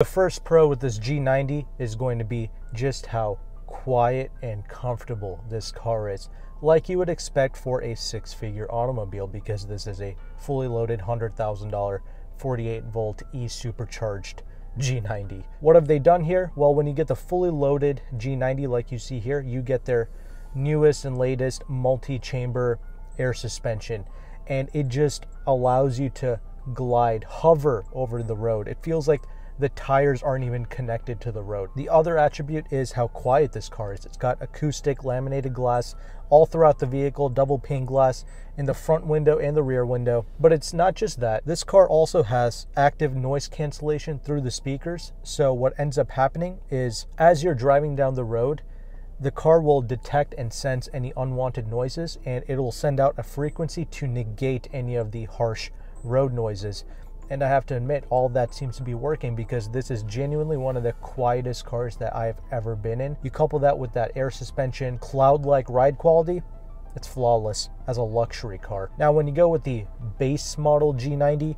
The first pro with this G90 is going to be just how quiet and comfortable this car is, like you would expect for a six-figure automobile, because this is a fully loaded $100,000 48-volt e-supercharged G90. What have they done here? Well, when you get the fully loaded G90 like you see here, you get their newest and latest multi-chamber air suspension, and it just allows you to glide, hover over the road. It feels like the tires aren't even connected to the road. The other attribute is how quiet this car is. It's got acoustic laminated glass all throughout the vehicle, double pane glass in the front window and the rear window. But it's not just that. This car also has active noise cancellation through the speakers. So what ends up happening is, as you're driving down the road, the car will detect and sense any unwanted noises, and it will send out a frequency to negate any of the harsh road noises. And I have to admit, all of that seems to be working, because this is genuinely one of the quietest cars that I've ever been in. You couple that with that air suspension, cloud-like ride quality, it's flawless as a luxury car. Now, when you go with the base model G90,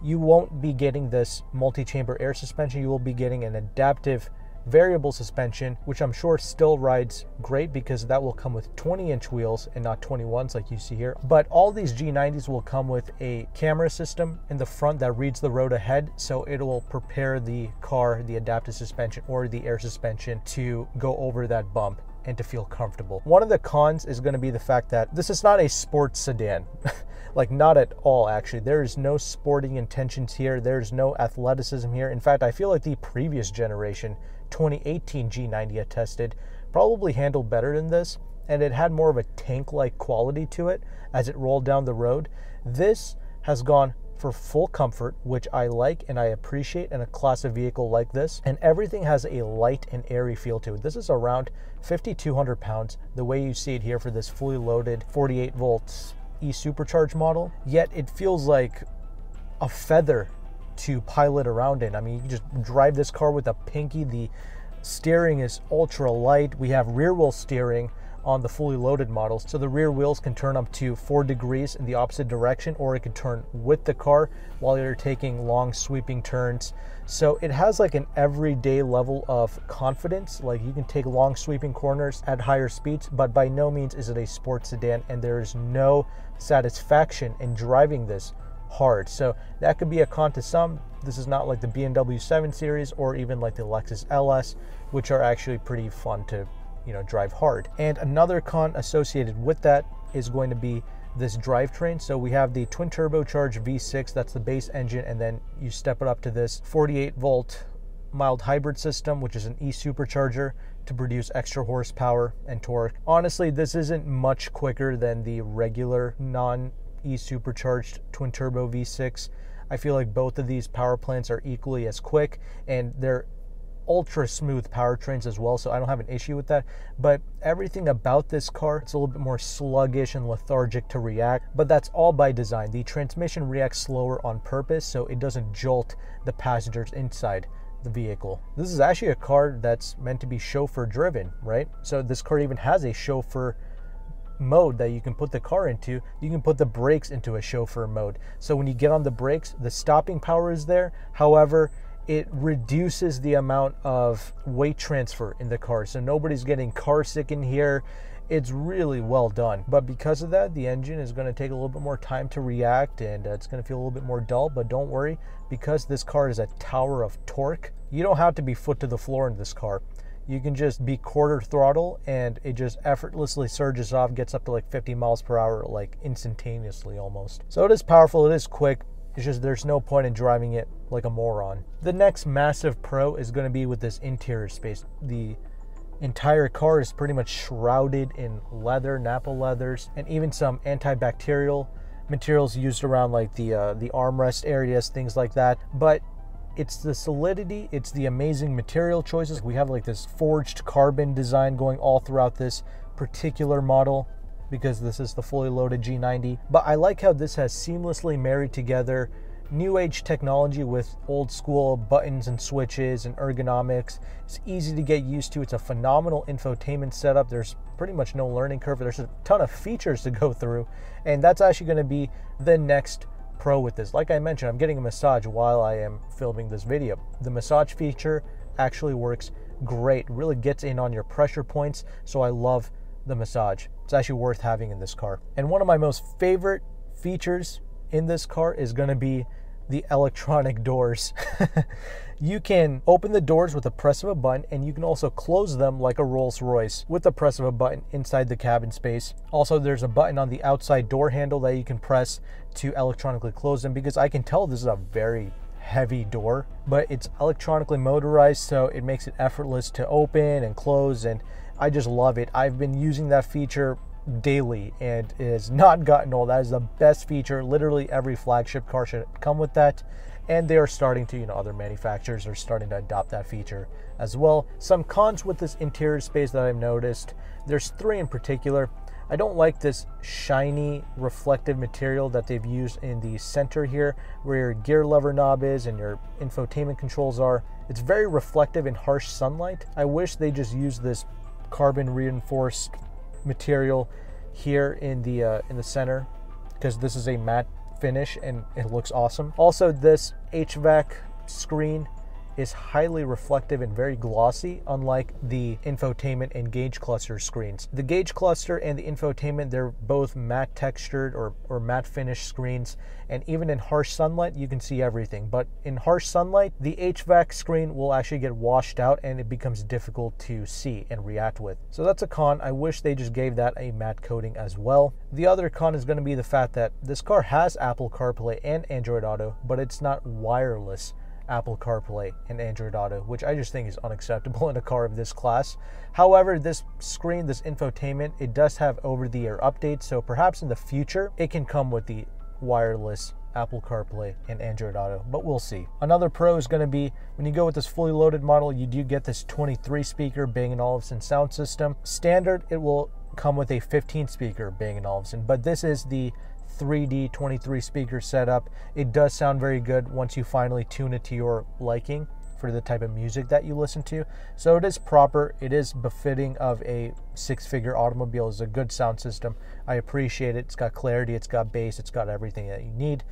you won't be getting this multi-chamber air suspension. You will be getting an adaptive variable suspension, which I'm sure still rides great, because that will come with 20-inch wheels and not 21s like you see here. But all these G90s will come with a camera system in the front that reads the road ahead, so it will prepare the car, the adaptive suspension or the air suspension, to go over that bump and to feel comfortable. One of the cons is going to be the fact that this is not a sports sedan. Like, not at all, actually. There is no sporting intentions here. There's no athleticism here. In fact, I feel like the previous generation 2018 G90 I tested probably handled better than this, and it had more of a tank-like quality to it as it rolled down the road. This has gone for full comfort, which I like and I appreciate in a class of vehicle like this, and everything has a light and airy feel to it. This is around 5,200 pounds, the way you see it here for this fully loaded 48 volts e-supercharged model, yet it feels like a feather to pilot around in. I mean, you can just drive this car with a pinky. The steering is ultra light. We have rear wheel steering on the fully loaded models, so the rear wheels can turn up to 4 degrees in the opposite direction, or it can turn with the car while you're taking long sweeping turns. So it has like an everyday level of confidence. Like, you can take long sweeping corners at higher speeds, but by no means is it a sports sedan, and there is no satisfaction in driving this hard. So that could be a con to some. This is not like the BMW 7 Series or even like the Lexus LS, which are actually pretty fun to, you know, drive hard. And another con associated with that is going to be this drivetrain. So we have the twin turbocharged V6, that's the base engine, and then you step it up to this 48 volt mild hybrid system, which is an e-supercharger to produce extra horsepower and torque. Honestly, this isn't much quicker than the regular non-e-supercharged twin turbo V6. I feel like both of these power plants are equally as quick, and they're ultra smooth powertrains as well, so I don't have an issue with that. But everything about this car, it's a little bit more sluggish and lethargic to react, but that's all by design. The transmission reacts slower on purpose, so it doesn't jolt the passengers inside the vehicle. This is actually a car that's meant to be chauffeur driven, right? So this car even has a chauffeur mode that you can put the car into. You can put the brakes into a chauffeur mode, so when you get on the brakes, the stopping power is there. However, it reduces the amount of weight transfer in the car, so nobody's getting car sick in here. It's really well done, but because of that, the engine is going to take a little bit more time to react, and it's going to feel a little bit more dull. But don't worry, because this car is a tower of torque, you don't have to be foot to the floor in this car. You can just be quarter throttle, and it just effortlessly surges off, gets up to like 50 miles per hour, like instantaneously almost. So it is powerful, it is quick. It's just there's no point in driving it like a moron. The next massive pro is going to be with this interior space. The entire car is pretty much shrouded in leather, Nappa leathers, and even some antibacterial materials used around like the armrest areas, things like that. But it's the solidity, it's the amazing material choices. We have like this forged carbon design going all throughout this particular model, because this is the fully loaded G90. But I like how this has seamlessly married together new age technology with old school buttons and switches and ergonomics. It's easy to get used to. It's a phenomenal infotainment setup. There's pretty much no learning curve. There's a ton of features to go through, and that's actually going to be the next pro with this. Like I mentioned, I'm getting a massage while I am filming this video. The massage feature actually works great, really gets in on your pressure points, so I love the massage. It's actually worth having in this car. And one of my most favorite features in this car is going to be the electronic doors. You can open the doors with the press of a button, and you can also close them like a Rolls-Royce with the press of a button inside the cabin space. Also, there's a button on the outside door handle that you can press to electronically close them, because I can tell this is a very heavy door, but it's electronically motorized, so it makes it effortless to open and close, and I just love it. I've been using that feature daily and it has not gotten old. That is the best feature. Literally every flagship car should come with that, and they are starting to, other manufacturers are starting to adopt that feature as well. Some cons with this interior space that I've noticed, there's 3 in particular. I don't like this shiny reflective material that they've used in the center here, where your gear lever knob is and your infotainment controls are. It's very reflective in harsh sunlight. I wish they just used this carbon reinforced material here in the center, because this is a matte finish and it looks awesome. Also, this HVAC screen is highly reflective and very glossy, unlike the infotainment and gauge cluster screens. The gauge cluster and the infotainment, they're both matte textured or matte finish screens, and even in harsh sunlight you can see everything. But in harsh sunlight, the HVAC screen will actually get washed out and it becomes difficult to see and react with. So that's a con. I wish they just gave that a matte coating as well. The other con is going to be the fact that this car has Apple CarPlay and Android Auto, but it's not wireless Apple CarPlay and Android Auto, which I just think is unacceptable in a car of this class. However, this screen, this infotainment, it does have over-the-air updates, so perhaps in the future it can come with the wireless Apple CarPlay and Android Auto, but we'll see. Another pro is going to be when you go with this fully loaded model, you do get this 23-speaker Bang & Olufsen sound system. Standard, it will come with a 15-speaker Bang & Olufsen, but this is the 3D 23 speaker setup. It does sound very good once you finally tune it to your liking for the type of music that you listen to. So it is proper, it is befitting of a 6-figure automobile. It's a good sound system. I appreciate it. It's got clarity, it's got bass, it's got everything that you need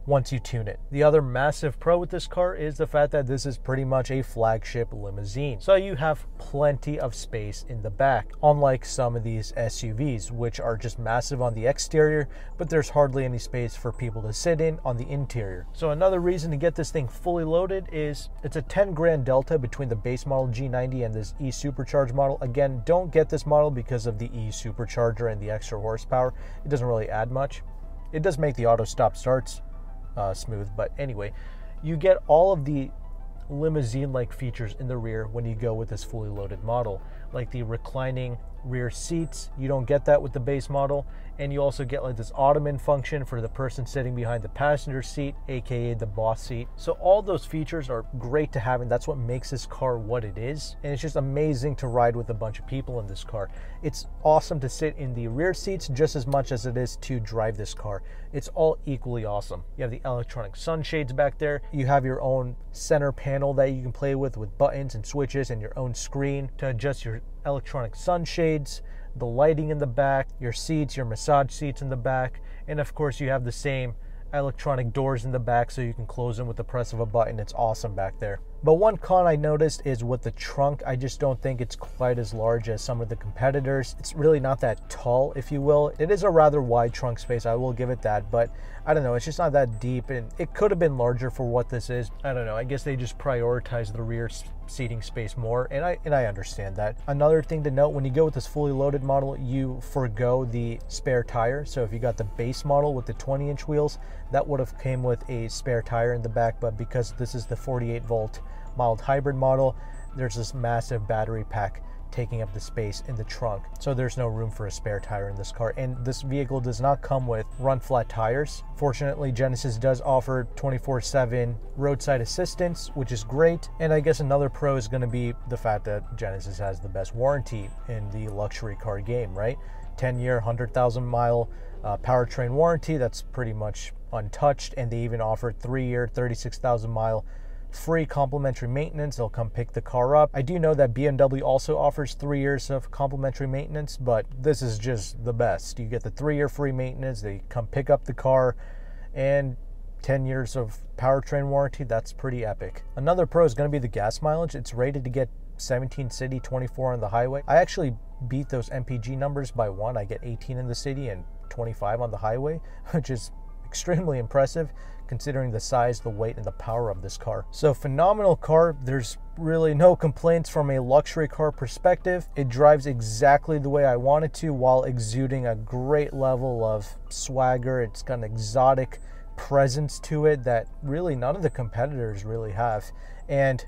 once you tune it. The other massive pro with this car is the fact that this is pretty much a flagship limousine. So you have plenty of space in the back, unlike some of these SUVs, which are just massive on the exterior, but there's hardly any space for people to sit in on the interior. So another reason to get this thing fully loaded is it's a 10 grand delta between the base model G90 and this E-Supercharged model. Again, don't get this model because of the E-Supercharger and the extra horsepower. It doesn't really add much. It does make the auto stop starts smooth, but anyway, you get all of the limousine-like features in the rear when you go with this fully loaded model, like the reclining rear seats. You don't get that with the base model, and you also get like this ottoman function for the person sitting behind the passenger seat, aka the boss seat. So all those features are great to have, and that's what makes this car what it is. And it's just amazing to ride with a bunch of people in this car. It's awesome to sit in the rear seats just as much as it is to drive this car. It's all equally awesome. You have the electronic sunshades back there. You have your own center panel that you can play with buttons and switches, and your own screen to adjust your electronic sunshades, the lighting in the back, your seats, your massage seats in the back, and of course you have the same electronic doors in the back so you can close them with the press of a button. It's awesome back there. But one con I noticed is with the trunk. I just don't think it's quite as large as some of the competitors. It's really not that tall, if you will. It is a rather wide trunk space, I will give it that, but I don't know, it's just not that deep, and it could have been larger for what this is. I don't know, I guess they just prioritize the rear seating space more, and I understand that. Another thing to note, when you go with this fully loaded model, you forgo the spare tire. So if you got the base model with the 20-inch wheels, that would have came with a spare tire in the back, but because this is the 48-volt mild hybrid model, there's this massive battery pack taking up the space in the trunk, so there's no room for a spare tire in this car. And this vehicle does not come with run flat tires. Fortunately, Genesis does offer 24/7 roadside assistance, which is great. And I guess another pro is going to be the fact that Genesis has the best warranty in the luxury car game, right? 10-year 100,000-mile powertrain warranty. That's pretty much untouched, and they even offer 3-year 36,000-mile free complimentary maintenance. They'll come pick the car up. I do know that BMW also offers 3 years of complimentary maintenance, but this is just the best. You get the 3-year free maintenance, they come pick up the car, and 10 years of powertrain warranty. That's pretty epic. Another pro is going to be the gas mileage. It's rated to get 17 city, 24 on the highway. I actually beat those MPG numbers by 1. I get 18 in the city and 25 on the highway, which is extremely impressive considering the size, the weight, and the power of this car. So phenomenal car. There's really no complaints from a luxury car perspective. It drives exactly the way I want it to while exuding a great level of swagger. It's got an exotic presence to it that really none of the competitors really have. And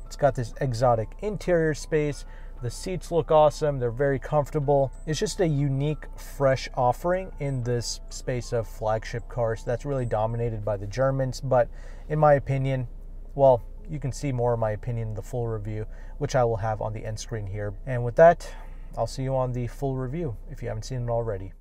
it's got this exotic interior space. The seats look awesome. They're very comfortable. It's just a unique, fresh offering in this space of flagship cars that's really dominated by the Germans. But in my opinion, well, you can see more of my opinion in the full review, which I will have on the end screen here. And with that, I'll see you on the full review if you haven't seen it already.